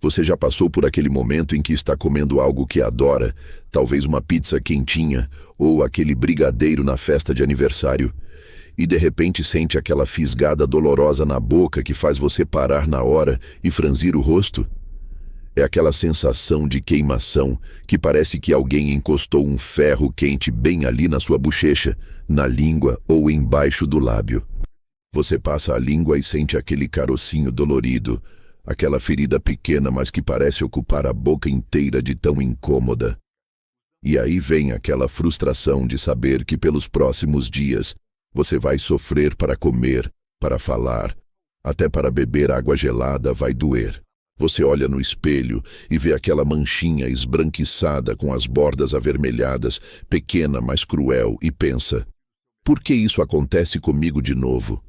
Você já passou por aquele momento em que está comendo algo que adora, talvez uma pizza quentinha ou aquele brigadeiro na festa de aniversário, e de repente sente aquela fisgada dolorosa na boca que faz você parar na hora e franzir o rosto? É aquela sensação de queimação que parece que alguém encostou um ferro quente bem ali na sua bochecha, na língua ou embaixo do lábio. Você passa a língua e sente aquele carocinho dolorido, aquela ferida pequena, mas que parece ocupar a boca inteira de tão incômoda. E aí vem aquela frustração de saber que pelos próximos dias você vai sofrer para comer, para falar, até para beber água gelada vai doer. Você olha no espelho e vê aquela manchinha esbranquiçada com as bordas avermelhadas, pequena, mas cruel, e pensa: por que isso acontece comigo de novo?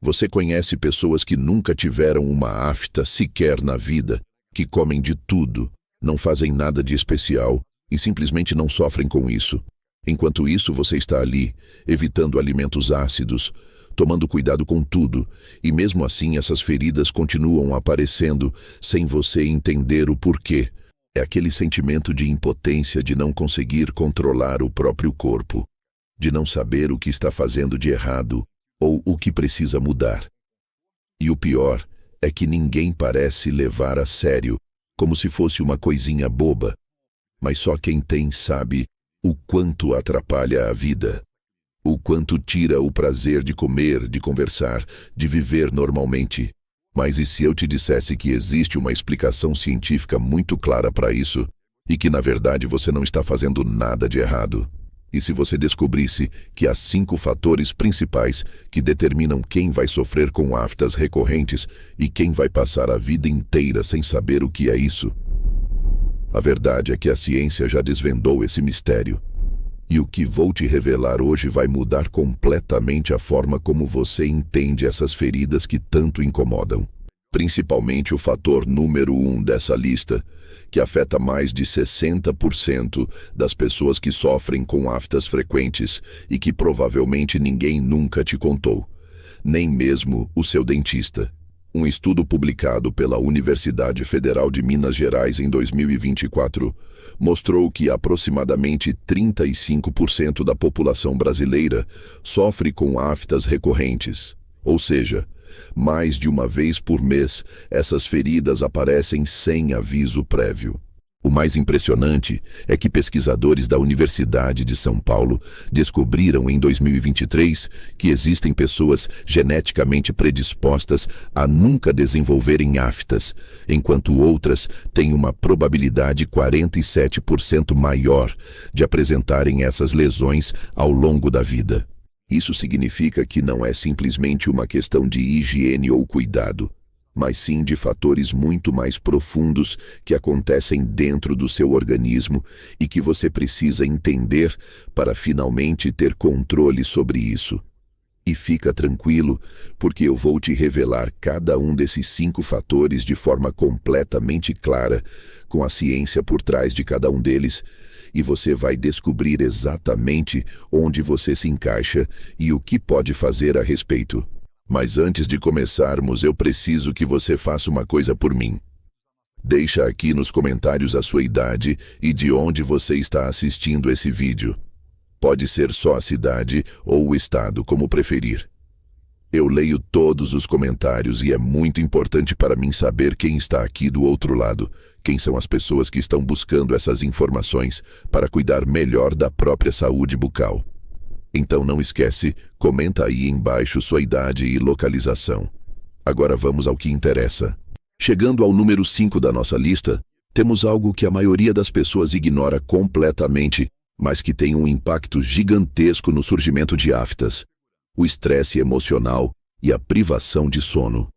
Você conhece pessoas que nunca tiveram uma afta sequer na vida, que comem de tudo, não fazem nada de especial e simplesmente não sofrem com isso. Enquanto isso, você está ali, evitando alimentos ácidos, tomando cuidado com tudo, e mesmo assim essas feridas continuam aparecendo sem você entender o porquê. É aquele sentimento de impotência de não conseguir controlar o próprio corpo, de não saber o que está fazendo de errado ou o que precisa mudar. E o pior é que ninguém parece levar a sério, como se fosse uma coisinha boba, mas só quem tem sabe o quanto atrapalha a vida, o quanto tira o prazer de comer, de conversar, de viver normalmente. Mas e se eu te dissesse que existe uma explicação científica muito clara para isso, e que na verdade você não está fazendo nada de errado? E se você descobrisse que há 5 fatores principais que determinam quem vai sofrer com aftas recorrentes e quem vai passar a vida inteira sem saber o que é isso? A verdade é que a ciência já desvendou esse mistério. E o que vou te revelar hoje vai mudar completamente a forma como você entende essas feridas que tanto incomodam. Principalmente o fator número 1 dessa lista, que afeta mais de 60% das pessoas que sofrem com aftas frequentes e que provavelmente ninguém nunca te contou, nem mesmo o seu dentista. Um estudo publicado pela Universidade Federal de Minas Gerais em 2024 mostrou que aproximadamente 35% da população brasileira sofre com aftas recorrentes, ou seja, mais de uma vez por mês, essas feridas aparecem sem aviso prévio. O mais impressionante é que pesquisadores da Universidade de São Paulo descobriram em 2023 que existem pessoas geneticamente predispostas a nunca desenvolverem aftas, enquanto outras têm uma probabilidade 47% maior de apresentarem essas lesões ao longo da vida. Isso significa que não é simplesmente uma questão de higiene ou cuidado, mas sim de fatores muito mais profundos que acontecem dentro do seu organismo e que você precisa entender para finalmente ter controle sobre isso. E fica tranquilo, porque eu vou te revelar cada um desses 5 fatores de forma completamente clara, com a ciência por trás de cada um deles, e você vai descobrir exatamente onde você se encaixa e o que pode fazer a respeito. Mas antes de começarmos, eu preciso que você faça uma coisa por mim. Deixa aqui nos comentários a sua idade e de onde você está assistindo esse vídeo. Pode ser só a cidade ou o estado, como preferir. Eu leio todos os comentários e é muito importante para mim saber quem está aqui do outro lado, quem são as pessoas que estão buscando essas informações para cuidar melhor da própria saúde bucal. Então não esquece, comenta aí embaixo sua idade e localização. Agora vamos ao que interessa. Chegando ao número 5 da nossa lista, temos algo que a maioria das pessoas ignora completamente, mas que tem um impacto gigantesco no surgimento de aftas: o estresse emocional e a privação de sono.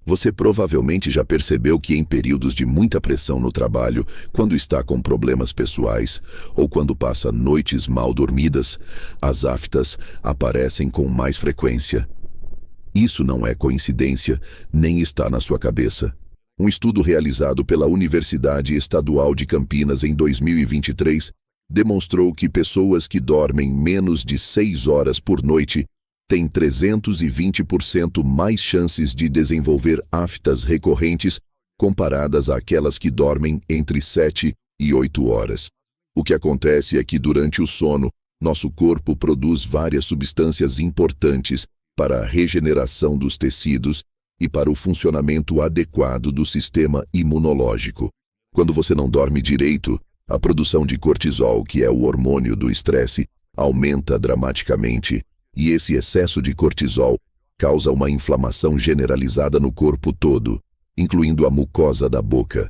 Você provavelmente já percebeu que em períodos de muita pressão no trabalho, quando está com problemas pessoais ou quando passa noites mal dormidas, as aftas aparecem com mais frequência. Isso não é coincidência, nem está na sua cabeça. Um estudo realizado pela Universidade Estadual de Campinas em 2023 demonstrou que pessoas que dormem menos de 6 horas por noite têm 320% mais chances de desenvolver aftas recorrentes comparadas àquelas que dormem entre 7 e 8 horas. O que acontece é que durante o sono, nosso corpo produz várias substâncias importantes para a regeneração dos tecidos e para o funcionamento adequado do sistema imunológico. Quando você não dorme direito, a produção de cortisol, que é o hormônio do estresse, aumenta dramaticamente, e esse excesso de cortisol causa uma inflamação generalizada no corpo todo, incluindo a mucosa da boca,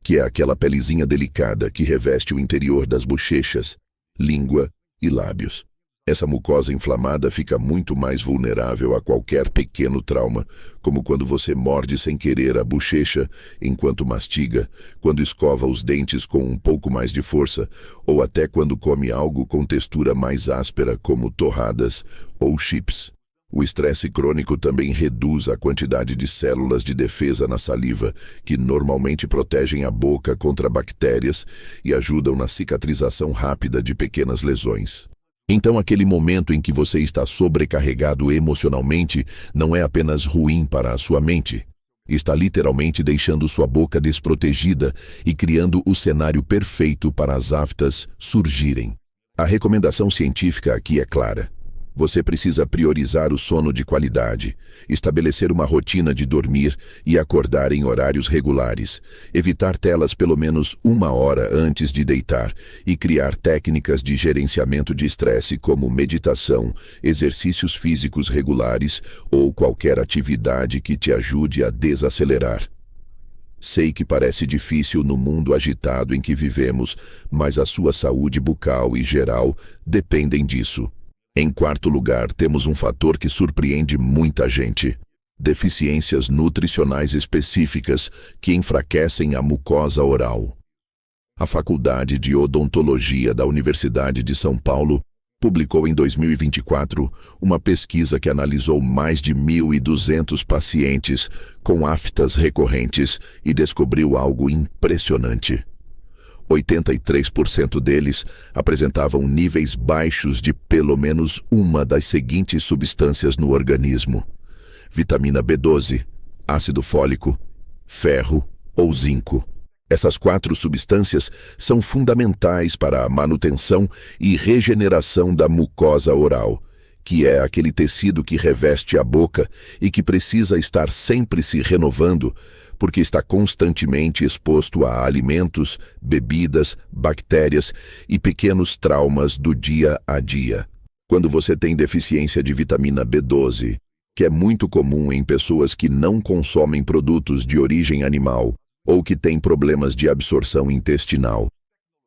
que é aquela pelezinha delicada que reveste o interior das bochechas, língua e lábios. Essa mucosa inflamada fica muito mais vulnerável a qualquer pequeno trauma, como quando você morde sem querer a bochecha enquanto mastiga, quando escova os dentes com um pouco mais de força, ou até quando come algo com textura mais áspera, como torradas ou chips. O estresse crônico também reduz a quantidade de células de defesa na saliva, que normalmente protegem a boca contra bactérias e ajudam na cicatrização rápida de pequenas lesões. Então, aquele momento em que você está sobrecarregado emocionalmente não é apenas ruim para a sua mente. Está literalmente deixando sua boca desprotegida e criando o cenário perfeito para as aftas surgirem. A recomendação científica aqui é clara. Você precisa priorizar o sono de qualidade, estabelecer uma rotina de dormir e acordar em horários regulares, evitar telas pelo menos 1 hora antes de deitar e criar técnicas de gerenciamento de estresse como meditação, exercícios físicos regulares ou qualquer atividade que te ajude a desacelerar. Sei que parece difícil no mundo agitado em que vivemos, mas a sua saúde bucal e geral dependem disso. Em quarto lugar, temos um fator que surpreende muita gente: deficiências nutricionais específicas que enfraquecem a mucosa oral. A Faculdade de Odontologia da Universidade de São Paulo publicou em 2024 uma pesquisa que analisou mais de 1.200 pacientes com aftas recorrentes e descobriu algo impressionante. 83% deles apresentavam níveis baixos de pelo menos uma das seguintes substâncias no organismo: vitamina B12, ácido fólico, ferro ou zinco. Essas 4 substâncias são fundamentais para a manutenção e regeneração da mucosa oral, que é aquele tecido que reveste a boca e que precisa estar sempre se renovando, porque está constantemente exposto a alimentos, bebidas, bactérias e pequenos traumas do dia a dia. Quando você tem deficiência de vitamina B12, que é muito comum em pessoas que não consomem produtos de origem animal ou que têm problemas de absorção intestinal,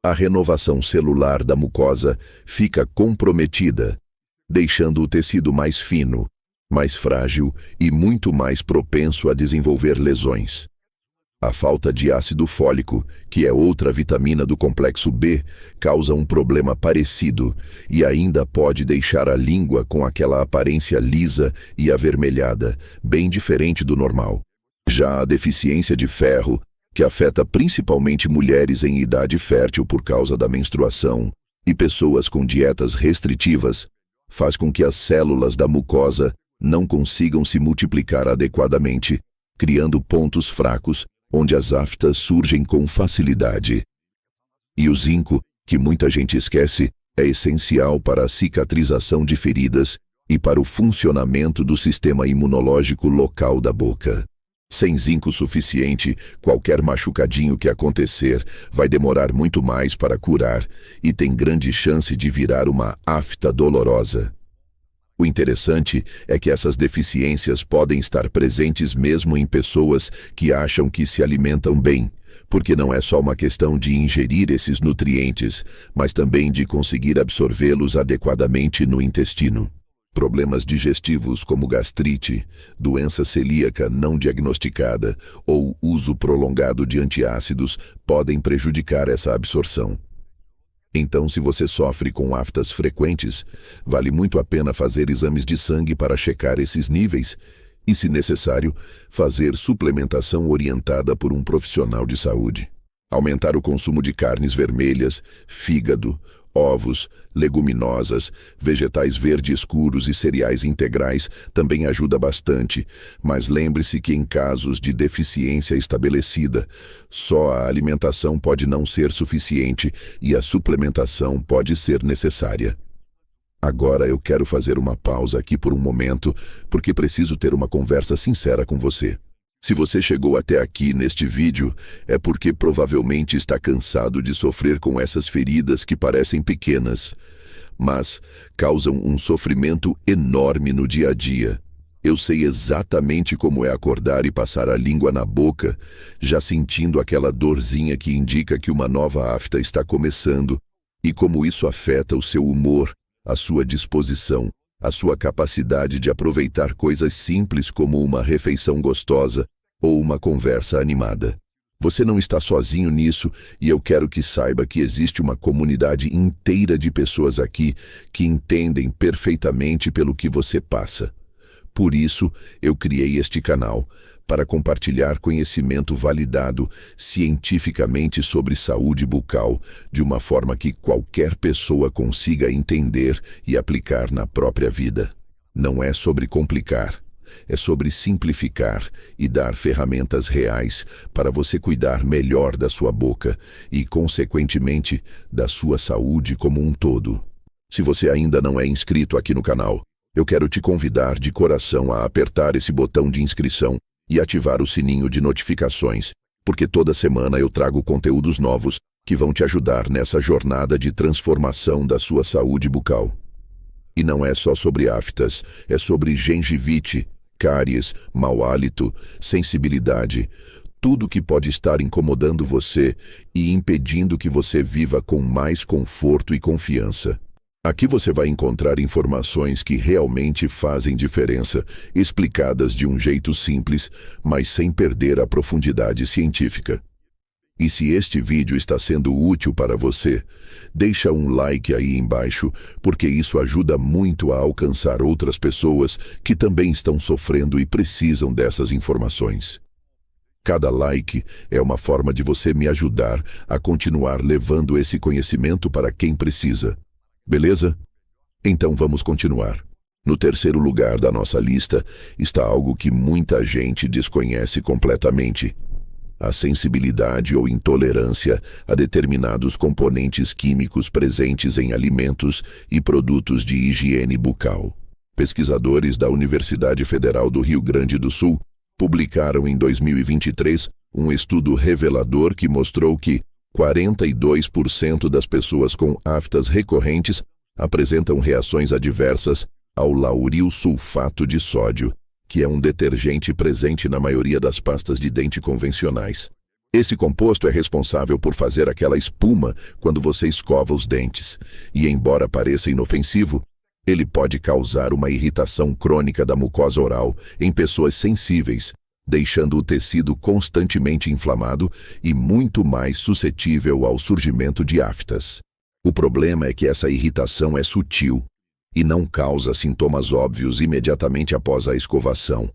a renovação celular da mucosa fica comprometida, deixando o tecido mais fino, mais frágil e muito mais propenso a desenvolver lesões. A falta de ácido fólico, que é outra vitamina do complexo B, causa um problema parecido e ainda pode deixar a língua com aquela aparência lisa e avermelhada, bem diferente do normal. Já a deficiência de ferro, que afeta principalmente mulheres em idade fértil por causa da menstruação e pessoas com dietas restritivas, faz com que as células da mucosa não consigam se multiplicar adequadamente, criando pontos fracos onde as aftas surgem com facilidade. E o zinco, que muita gente esquece, é essencial para a cicatrização de feridas e para o funcionamento do sistema imunológico local da boca. Sem zinco suficiente, qualquer machucadinho que acontecer vai demorar muito mais para curar e tem grande chance de virar uma afta dolorosa. O interessante é que essas deficiências podem estar presentes mesmo em pessoas que acham que se alimentam bem, porque não é só uma questão de ingerir esses nutrientes, mas também de conseguir absorvê-los adequadamente no intestino. Problemas digestivos como gastrite, doença celíaca não diagnosticada ou uso prolongado de antiácidos podem prejudicar essa absorção. Então, se você sofre com aftas frequentes, vale muito a pena fazer exames de sangue para checar esses níveis e, se necessário, fazer suplementação orientada por um profissional de saúde. Aumentar o consumo de carnes vermelhas, fígado, ovos, leguminosas, vegetais verde escuros e cereais integrais também ajuda bastante, mas lembre-se que em casos de deficiência estabelecida, só a alimentação pode não ser suficiente e a suplementação pode ser necessária. Agora eu quero fazer uma pausa aqui por um momento, porque preciso ter uma conversa sincera com você. Se você chegou até aqui neste vídeo, é porque provavelmente está cansado de sofrer com essas feridas que parecem pequenas, mas causam um sofrimento enorme no dia a dia. Eu sei exatamente como é acordar e passar a língua na boca, já sentindo aquela dorzinha que indica que uma nova afta está começando, e como isso afeta o seu humor, a sua disposição, a sua capacidade de aproveitar coisas simples como uma refeição gostosa ou uma conversa animada. Você não está sozinho nisso e eu quero que saiba que existe uma comunidade inteira de pessoas aqui que entendem perfeitamente pelo que você passa. Por isso, eu criei este canal, para compartilhar conhecimento validado cientificamente sobre saúde bucal, de uma forma que qualquer pessoa consiga entender e aplicar na própria vida. Não é sobre complicar, é sobre simplificar e dar ferramentas reais para você cuidar melhor da sua boca e, consequentemente, da sua saúde como um todo. Se você ainda não é inscrito aqui no canal, eu quero te convidar de coração a apertar esse botão de inscrição e ativar o sininho de notificações, porque toda semana eu trago conteúdos novos que vão te ajudar nessa jornada de transformação da sua saúde bucal. E não é só sobre aftas, é sobre gengivite, cáries, mau hálito, sensibilidade, tudo que pode estar incomodando você e impedindo que você viva com mais conforto e confiança. Aqui você vai encontrar informações que realmente fazem diferença, explicadas de um jeito simples, mas sem perder a profundidade científica. E se este vídeo está sendo útil para você, deixa um like aí embaixo, porque isso ajuda muito a alcançar outras pessoas que também estão sofrendo e precisam dessas informações. Cada like é uma forma de você me ajudar a continuar levando esse conhecimento para quem precisa. Beleza? Então vamos continuar. No terceiro lugar da nossa lista está algo que muita gente desconhece completamente: a sensibilidade ou intolerância a determinados componentes químicos presentes em alimentos e produtos de higiene bucal. Pesquisadores da Universidade Federal do Rio Grande do Sul publicaram em 2023 um estudo revelador que mostrou que 42% das pessoas com aftas recorrentes apresentam reações adversas ao lauril sulfato de sódio, que é um detergente presente na maioria das pastas de dente convencionais. Esse composto é responsável por fazer aquela espuma quando você escova os dentes, e embora pareça inofensivo, ele pode causar uma irritação crônica da mucosa oral em pessoas sensíveis, deixando o tecido constantemente inflamado e muito mais suscetível ao surgimento de aftas. O problema é que essa irritação é sutil e não causa sintomas óbvios imediatamente após a escovação.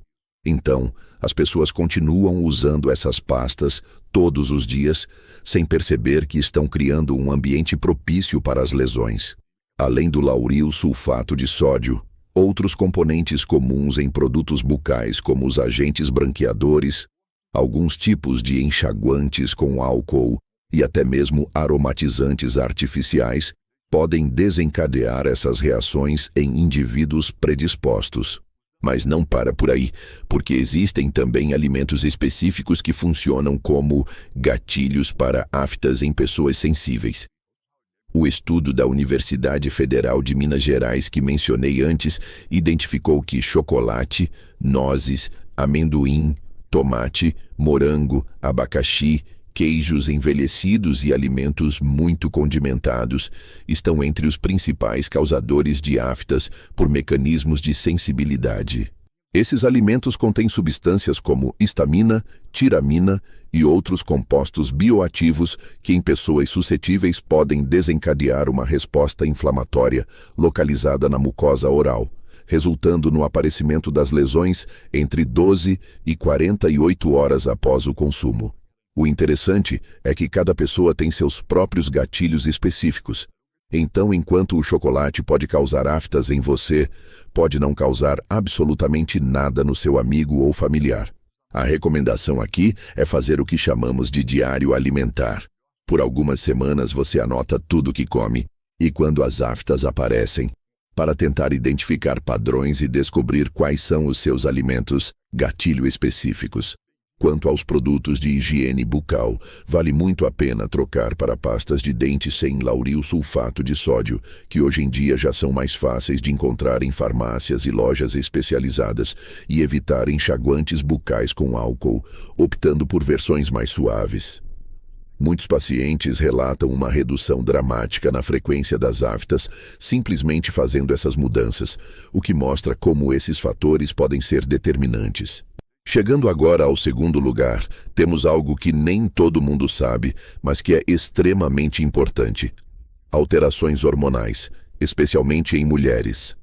Então, as pessoas continuam usando essas pastas todos os dias, sem perceber que estão criando um ambiente propício para as lesões. Além do lauril sulfato de sódio, outros componentes comuns em produtos bucais, como os agentes branqueadores, alguns tipos de enxaguantes com álcool e até mesmo aromatizantes artificiais, podem desencadear essas reações em indivíduos predispostos. Mas não para por aí, porque existem também alimentos específicos que funcionam como gatilhos para aftas em pessoas sensíveis. O estudo da Universidade Federal de Minas Gerais que mencionei antes identificou que chocolate, nozes, amendoim, tomate, morango, abacaxi, queijos envelhecidos e alimentos muito condimentados estão entre os principais causadores de aftas por mecanismos de sensibilidade. Esses alimentos contêm substâncias como histamina, tiramina e outros compostos bioativos que em pessoas suscetíveis podem desencadear uma resposta inflamatória localizada na mucosa oral, resultando no aparecimento das lesões entre 12 e 48 horas após o consumo. O interessante é que cada pessoa tem seus próprios gatilhos específicos, Então, enquanto o chocolate pode causar aftas em você, pode não causar absolutamente nada no seu amigo ou familiar. A recomendação aqui é fazer o que chamamos de diário alimentar. Por algumas semanas você anota tudo que come, e quando as aftas aparecem, para tentar identificar padrões e descobrir quais são os seus alimentos, gatilho específicos. Quanto aos produtos de higiene bucal, vale muito a pena trocar para pastas de dente sem lauril sulfato de sódio, que hoje em dia já são mais fáceis de encontrar em farmácias e lojas especializadas, e evitar enxaguantes bucais com álcool, optando por versões mais suaves. Muitos pacientes relatam uma redução dramática na frequência das aftas simplesmente fazendo essas mudanças, o que mostra como esses fatores podem ser determinantes. Chegando agora ao segundo lugar, temos algo que nem todo mundo sabe, mas que é extremamente importante: alterações hormonais, especialmente em mulheres.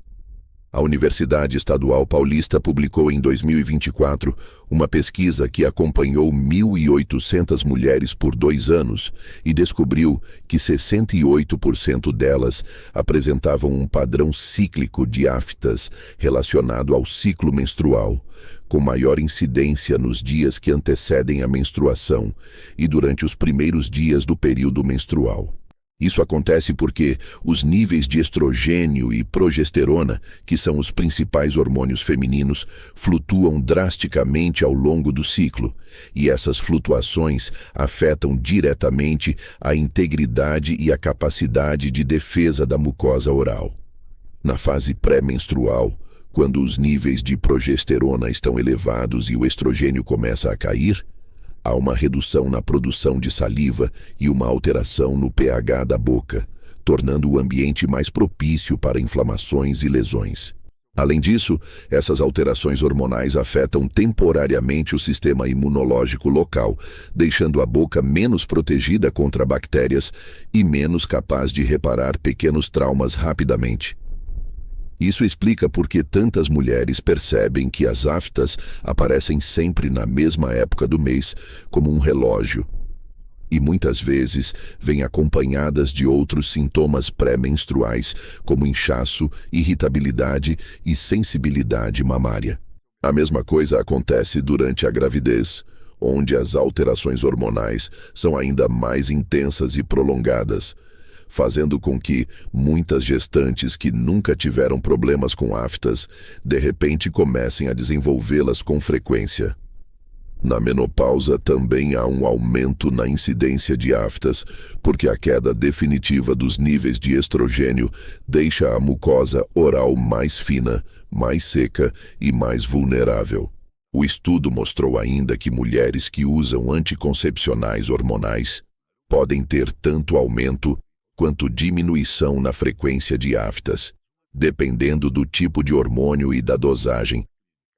A Universidade Estadual Paulista publicou em 2024 uma pesquisa que acompanhou 1.800 mulheres por 2 anos e descobriu que 68% delas apresentavam um padrão cíclico de aftas relacionado ao ciclo menstrual, com maior incidência nos dias que antecedem a menstruação e durante os primeiros dias do período menstrual. Isso acontece porque os níveis de estrogênio e progesterona, que são os principais hormônios femininos, flutuam drasticamente ao longo do ciclo, e essas flutuações afetam diretamente a integridade e a capacidade de defesa da mucosa oral. Na fase pré-menstrual, quando os níveis de progesterona estão elevados e o estrogênio começa a cair, há uma redução na produção de saliva e uma alteração no pH da boca, tornando o ambiente mais propício para inflamações e lesões. Além disso, essas alterações hormonais afetam temporariamente o sistema imunológico local, deixando a boca menos protegida contra bactérias e menos capaz de reparar pequenos traumas rapidamente. Isso explica por que tantas mulheres percebem que as aftas aparecem sempre na mesma época do mês, como um relógio. E muitas vezes vêm acompanhadas de outros sintomas pré-menstruais, como inchaço, irritabilidade e sensibilidade mamária. A mesma coisa acontece durante a gravidez, onde as alterações hormonais são ainda mais intensas e prolongadas, fazendo com que muitas gestantes que nunca tiveram problemas com aftas, de repente comecem a desenvolvê-las com frequência. Na menopausa também há um aumento na incidência de aftas, porque a queda definitiva dos níveis de estrogênio deixa a mucosa oral mais fina, mais seca e mais vulnerável. O estudo mostrou ainda que mulheres que usam anticoncepcionais hormonais podem ter tanto aumento quanto diminuição na frequência de aftas, dependendo do tipo de hormônio e da dosagem,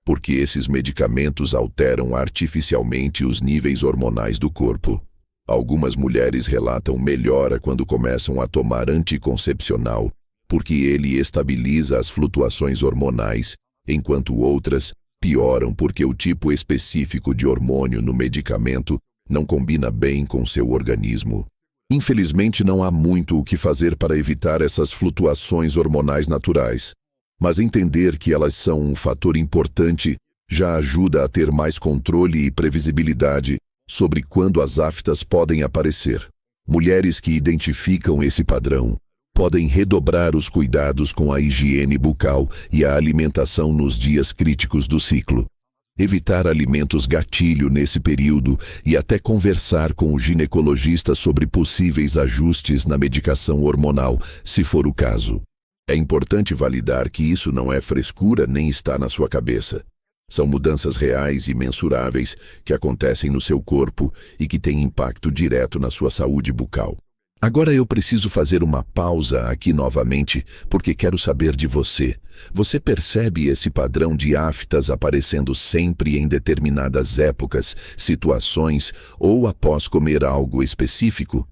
porque esses medicamentos alteram artificialmente os níveis hormonais do corpo. Algumas mulheres relatam melhora quando começam a tomar anticoncepcional, porque ele estabiliza as flutuações hormonais, enquanto outras pioram porque o tipo específico de hormônio no medicamento não combina bem com seu organismo. Infelizmente, não há muito o que fazer para evitar essas flutuações hormonais naturais, mas entender que elas são um fator importante já ajuda a ter mais controle e previsibilidade sobre quando as aftas podem aparecer. Mulheres que identificam esse padrão podem redobrar os cuidados com a higiene bucal e a alimentação nos dias críticos do ciclo. Evitar alimentos gatilho nesse período e até conversar com o ginecologista sobre possíveis ajustes na medicação hormonal, se for o caso. É importante validar que isso não é frescura nem está na sua cabeça. São mudanças reais e mensuráveis que acontecem no seu corpo e que têm impacto direto na sua saúde bucal. Agora eu preciso fazer uma pausa aqui novamente, porque quero saber de você. Você percebe esse padrão de aftas aparecendo sempre em determinadas épocas, situações ou após comer algo específico?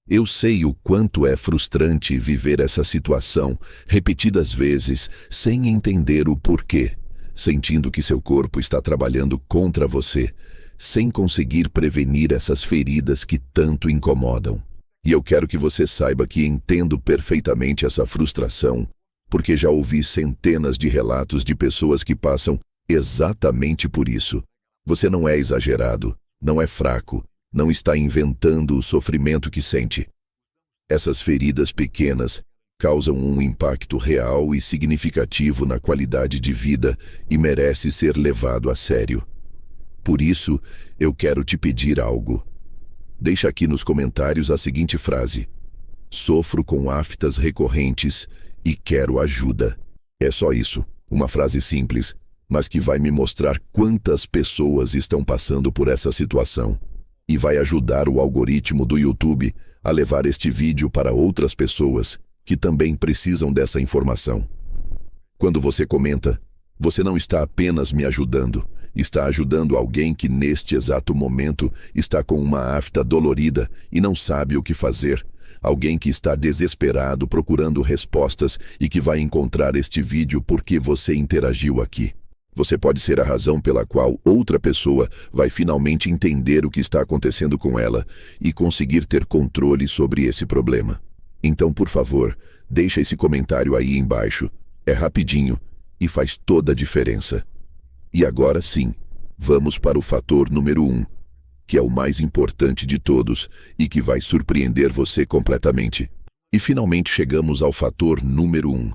Eu sei o quanto é frustrante viver essa situação repetidas vezes sem entender o porquê, sentindo que seu corpo está trabalhando contra você, sem conseguir prevenir essas feridas que tanto incomodam. E eu quero que você saiba que entendo perfeitamente essa frustração, porque já ouvi centenas de relatos de pessoas que passam exatamente por isso. Você não é exagerado, não é fraco, não está inventando o sofrimento que sente. Essas feridas pequenas causam um impacto real e significativo na qualidade de vida e merece ser levado a sério. Por isso, eu quero te pedir algo. Deixa aqui nos comentários a seguinte frase: sofro com aftas recorrentes e quero ajuda. É só isso, uma frase simples, mas que vai me mostrar quantas pessoas estão passando por essa situação. E vai ajudar o algoritmo do YouTube a levar este vídeo para outras pessoas que também precisam dessa informação. Quando você comenta, você não está apenas me ajudando, está ajudando alguém que neste exato momento está com uma afta dolorida e não sabe o que fazer. Alguém que está desesperado procurando respostas e que vai encontrar este vídeo porque você interagiu aqui. Você pode ser a razão pela qual outra pessoa vai finalmente entender o que está acontecendo com ela e conseguir ter controle sobre esse problema. Então, por favor, deixa esse comentário aí embaixo. É rapidinho e faz toda a diferença. E agora sim, vamos para o fator número 1, que é o mais importante de todos e que vai surpreender você completamente. E finalmente chegamos ao fator número 1,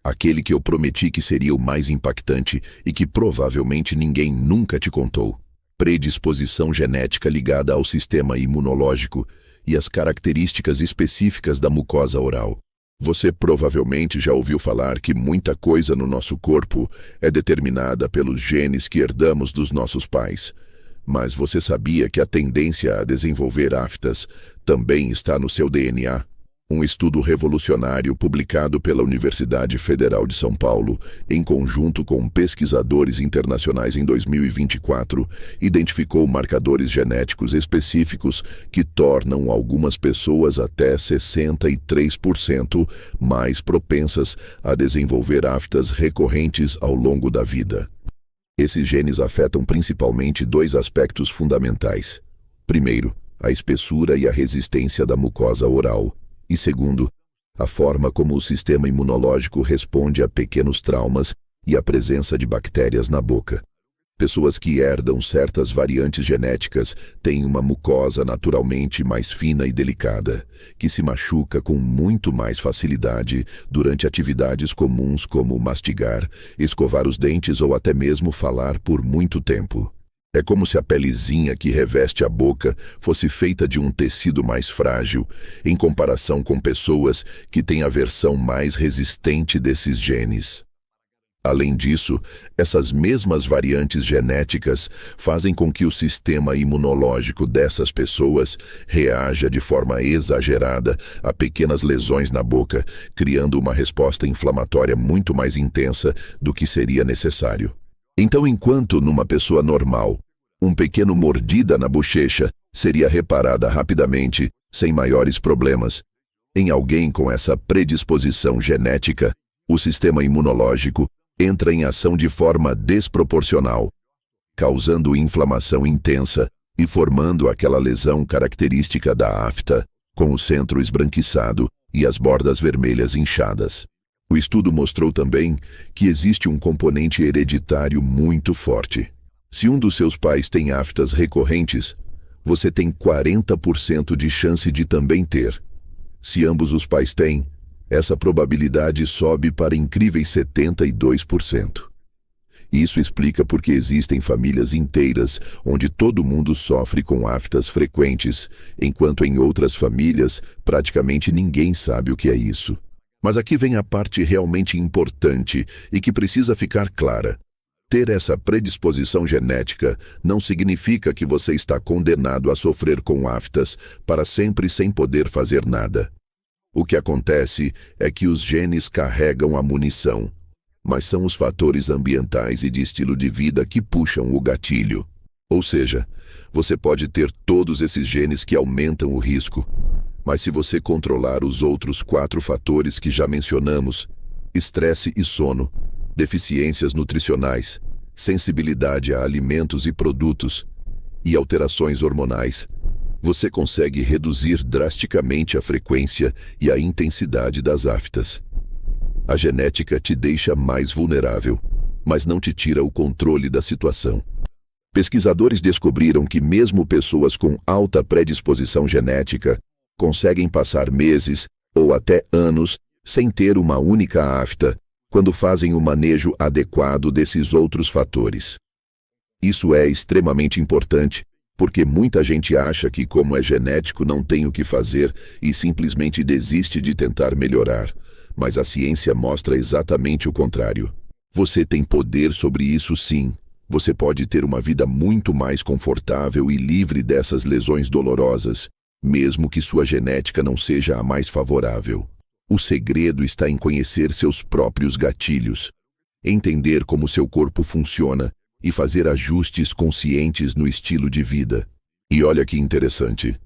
aquele que eu prometi que seria o mais impactante e que provavelmente ninguém nunca te contou. Predisposição genética ligada ao sistema imunológico e as características específicas da mucosa oral. Você provavelmente já ouviu falar que muita coisa no nosso corpo é determinada pelos genes que herdamos dos nossos pais. Mas você sabia que a tendência a desenvolver aftas também está no seu DNA? Um estudo revolucionário publicado pela Universidade Federal de São Paulo, em conjunto com pesquisadores internacionais em 2024, identificou marcadores genéticos específicos que tornam algumas pessoas até 63% mais propensas a desenvolver aftas recorrentes ao longo da vida. Esses genes afetam principalmente dois aspectos fundamentais. Primeiro, a espessura e a resistência da mucosa oral. E segundo, a forma como o sistema imunológico responde a pequenos traumas e a presença de bactérias na boca. Pessoas que herdam certas variantes genéticas têm uma mucosa naturalmente mais fina e delicada, que se machuca com muito mais facilidade durante atividades comuns como mastigar, escovar os dentes ou até mesmo falar por muito tempo. É como se a pelezinha que reveste a boca fosse feita de um tecido mais frágil, em comparação com pessoas que têm a versão mais resistente desses genes. Além disso, essas mesmas variantes genéticas fazem com que o sistema imunológico dessas pessoas reaja de forma exagerada a pequenas lesões na boca, criando uma resposta inflamatória muito mais intensa do que seria necessário. Então, enquanto numa pessoa normal, um pequeno mordida na bochecha seria reparada rapidamente, sem maiores problemas, em alguém com essa predisposição genética, o sistema imunológico entra em ação de forma desproporcional, causando inflamação intensa e formando aquela lesão característica da afta, com o centro esbranquiçado e as bordas vermelhas inchadas. O estudo mostrou também que existe um componente hereditário muito forte. Se um dos seus pais tem aftas recorrentes, você tem 40% de chance de também ter. Se ambos os pais têm, essa probabilidade sobe para incríveis 72%. Isso explica porque existem famílias inteiras onde todo mundo sofre com aftas frequentes, enquanto em outras famílias praticamente ninguém sabe o que é isso. Mas aqui vem a parte realmente importante e que precisa ficar clara. Ter essa predisposição genética não significa que você está condenado a sofrer com aftas para sempre sem poder fazer nada. O que acontece é que os genes carregam a munição, mas são os fatores ambientais e de estilo de vida que puxam o gatilho. Ou seja, você pode ter todos esses genes que aumentam o risco, mas se você controlar os outros 4 fatores que já mencionamos, estresse e sono, deficiências nutricionais, sensibilidade a alimentos e produtos e alterações hormonais, você consegue reduzir drasticamente a frequência e a intensidade das aftas. A genética te deixa mais vulnerável, mas não te tira o controle da situação. Pesquisadores descobriram que mesmo pessoas com alta predisposição genética conseguem passar meses ou até anos sem ter uma única afta, quando fazem o manejo adequado desses outros fatores. Isso é extremamente importante, porque muita gente acha que, como é genético, não tem o que fazer e simplesmente desiste de tentar melhorar. Mas a ciência mostra exatamente o contrário. Você tem poder sobre isso, sim. Você pode ter uma vida muito mais confortável e livre dessas lesões dolorosas, mesmo que sua genética não seja a mais favorável. O segredo está em conhecer seus próprios gatilhos, entender como seu corpo funciona e fazer ajustes conscientes no estilo de vida. E olha que interessante.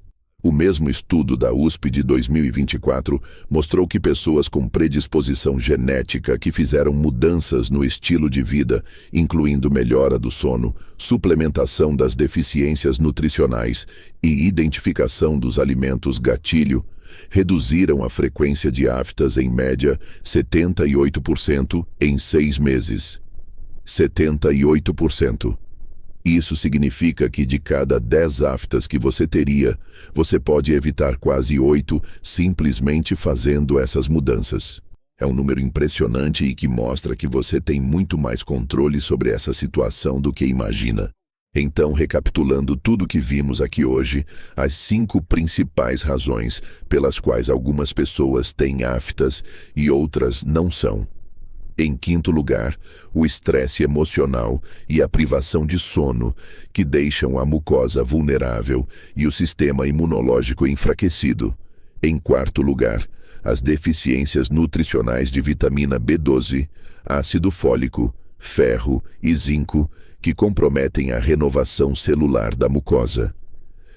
O mesmo estudo da USP de 2024 mostrou que pessoas com predisposição genética que fizeram mudanças no estilo de vida, incluindo melhora do sono, suplementação das deficiências nutricionais e identificação dos alimentos gatilho, reduziram a frequência de aftas em média 78% em 6 meses. 78%. Isso significa que de cada 10 aftas que você teria, você pode evitar quase 8 simplesmente fazendo essas mudanças. É um número impressionante e que mostra que você tem muito mais controle sobre essa situação do que imagina. Então, recapitulando tudo que vimos aqui hoje, as 5 principais razões pelas quais algumas pessoas têm aftas e outras não são. Em quinto lugar, o estresse emocional e a privação de sono, que deixam a mucosa vulnerável e o sistema imunológico enfraquecido. Em quarto lugar, as deficiências nutricionais de vitamina B12, ácido fólico, ferro e zinco, que comprometem a renovação celular da mucosa.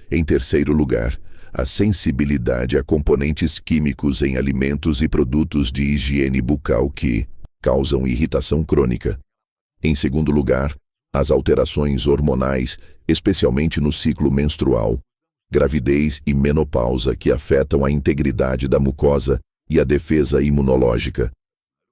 Em terceiro lugar, a sensibilidade a componentes químicos em alimentos e produtos de higiene bucal que causam irritação crônica. Em segundo lugar, as alterações hormonais, especialmente no ciclo menstrual, gravidez e menopausa que afetam a integridade da mucosa e a defesa imunológica.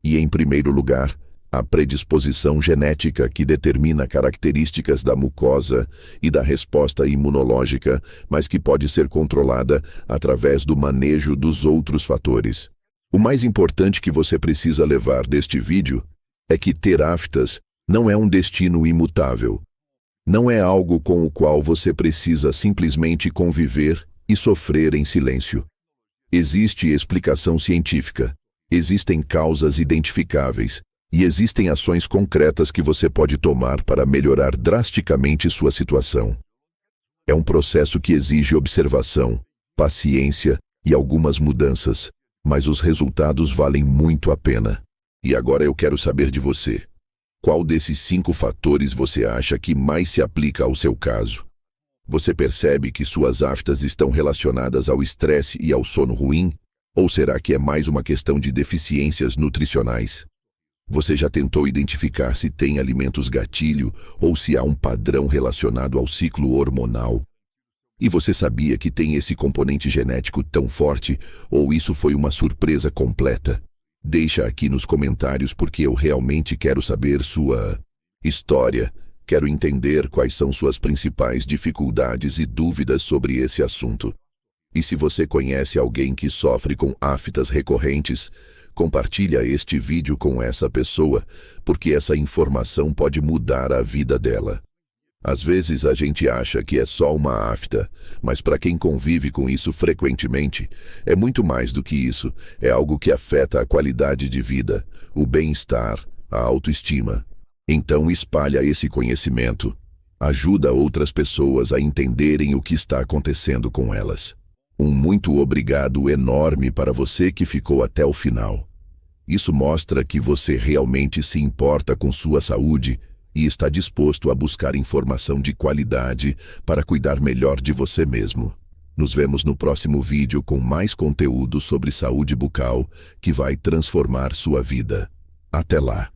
E em primeiro lugar, a predisposição genética que determina características da mucosa e da resposta imunológica, mas que pode ser controlada através do manejo dos outros fatores. O mais importante que você precisa levar deste vídeo é que ter aftas não é um destino imutável. Não é algo com o qual você precisa simplesmente conviver e sofrer em silêncio. Existe explicação científica, existem causas identificáveis e existem ações concretas que você pode tomar para melhorar drasticamente sua situação. É um processo que exige observação, paciência e algumas mudanças, mas os resultados valem muito a pena. E agora eu quero saber de você. Qual desses 5 fatores você acha que mais se aplica ao seu caso? Você percebe que suas aftas estão relacionadas ao estresse e ao sono ruim? Ou será que é mais uma questão de deficiências nutricionais? Você já tentou identificar se tem alimentos gatilho ou se há um padrão relacionado ao ciclo hormonal? E você sabia que tem esse componente genético tão forte, ou isso foi uma surpresa completa? Deixa aqui nos comentários porque eu realmente quero saber sua história. Quero entender quais são suas principais dificuldades e dúvidas sobre esse assunto. E se você conhece alguém que sofre com aftas recorrentes, compartilha este vídeo com essa pessoa, porque essa informação pode mudar a vida dela. Às vezes a gente acha que é só uma afta, mas para quem convive com isso frequentemente, é muito mais do que isso. É algo que afeta a qualidade de vida, o bem-estar, a autoestima. Então espalha esse conhecimento. Ajuda outras pessoas a entenderem o que está acontecendo com elas. Um muito obrigado enorme para você que ficou até o final. Isso mostra que você realmente se importa com sua saúde e está disposto a buscar informação de qualidade para cuidar melhor de você mesmo. Nos vemos no próximo vídeo com mais conteúdo sobre saúde bucal que vai transformar sua vida. Até lá!